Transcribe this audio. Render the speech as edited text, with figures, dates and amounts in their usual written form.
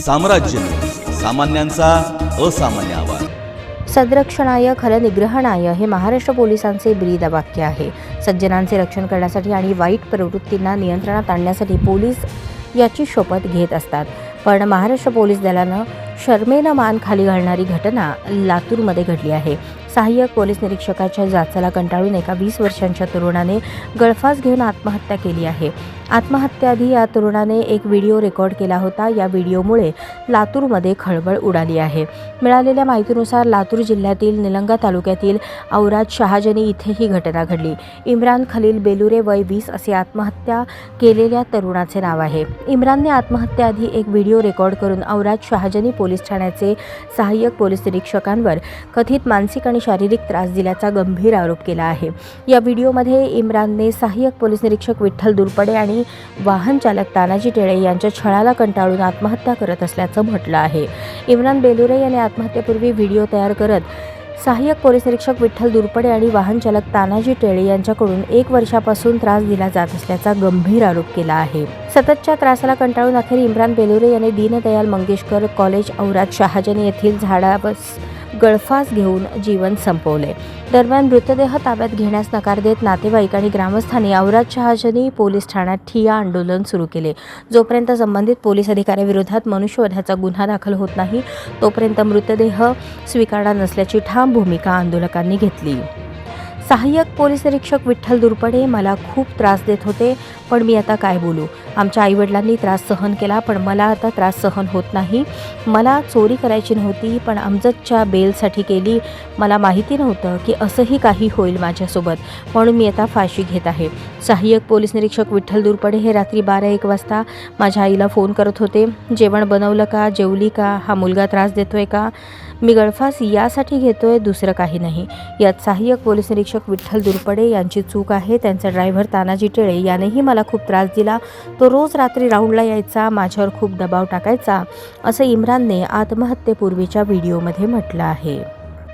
साम्राज्य, सामान्यांचा असामान्य आवाज. सद्रक्षणाय खलनिग्रहणाय हे महाराष्ट्र पोलिसांचे ब्रीदवाक्य आहे. सज्जनांचे रक्षण करण्यासाठी आणि वाईट प्रवृत्तींना नियंत्रणात आणण्यासाठी पोलीस याची शपथ घेत असतात. पण महाराष्ट्र पोलीस दलानं शर्मेनं मान खाली घालणारी घटना लातूरमध्ये घडली आहे. सहाय्यक पोलीस निरीक्षकाच्या जाचाला कंटाळून एका 20 वर्षांच्या तरुणाने गळफास घेऊन आत्महत्या केली आहे. आत्महत्याआधी या तरुणाने एक व्हिडिओ रेकॉर्ड केला होता. या व्हिडिओमुळे लातूरमध्ये खळबळ उडाली आहे. मिळालेल्या माहितीनुसार लातूर जिल्ह्यातील निलंगा तालुक्यातील औराद शहाजनी इथे ही घटना घडली. इम्रान खलील बेलुरे वय 20 असे आत्महत्या केलेल्या तरुणाचे नाव आहे. इम्रानने आत्महत्याआधी एक व्हिडिओ रेकॉर्ड करून औराद शहाजनी पोलीस ठाण्याचे सहाय्यक पोलीस निरीक्षकांवर कथित मानसिक आणि शारीरिक त्रास दिल्याचा गंभीर आरोप केला आहे. या व्हिडिओमध्ये इम्रानने सहाय्यक पोलीस निरीक्षक विठ्ठल दुरपडे आणि वाहन चालक तानाजी टेळे यांच्या छळाला कंटाळून आत्महत्या करत असल्याचं म्हटलं आहे. इम्रान बेलुरे याने आत्महत्येपूर्वी व्हिडिओ तयार करत सहाय्यक पोलीस निरीक्षक विठ्ठल दुरपडे आणि वाहन चालक तानाजी टेळे यांच्याकडून 1 वर्षापासून त्रास दिला जात असल्याचा गंभीर आरोप केला आहे. सततच्या त्रासाला कंटाळून अखेर इम्रान बेलुरे याने दीनदयाल मंगेशकर कॉलेज औराद शहाजनी येथील झाडावर गळफास घेऊन जीवन संपवले. दरम्यान मृतदेह ताब्यात घेण्यास नकार देत नातेवाईक आणि ग्रामस्थांनी औराद शहाजनी पोलीस ठाण्यात ठिय्या आंदोलन सुरू केले. जोपर्यंत संबंधित पोलीस अधिकाऱ्याविरोधात मनुष्यवधाचा गुन्हा दाखल होत नाही तोपर्यंत मृतदेह स्वीकारणार नसल्याची ठाम भूमिका आंदोलकांनी घेतली. सहाय्यक पोलीस निरीक्षक विठ्ठल दुरपडे मला खूप त्रास देत होते, पण मी आता काय बोलू. आमच्या आईवडिलांनी त्रास सहन केला, पण मला आता त्रास सहन होत नाही. मला चोरी करायची नव्हती, पण अमजदच्या बेलसाठी केली. मला माहिती नव्हतं की असंही काही होईल माझ्यासोबत, म्हणून मी आता फाशी घेत आहे. सहाय्यक पोलीस निरीक्षक विठ्ठल दुरपडे हे रात्री 12-1 वाजता माझ्या आईला फोन करत होते. जेवण बनवलं का, जेवली का, हा मुलगा त्रास देतोय का, मी गळफास यासाठी घेतोय, दुसरं काही नाही. यात सहाय्यक पोलीस निरीक्षक विठ्ठल दुरपडे यांची चूक आहे. त्यांचा ड्रायव्हर तानाजी टेळे यानेही मला खूप त्रास दिला. तो रोज रात्री राऊंडला यायचा, माझ्यावर खूप दबाव टाकायचा, असं इम्रानने आत्महत्येपूर्वीच्या व्हिडिओमध्ये म्हटलं आहे.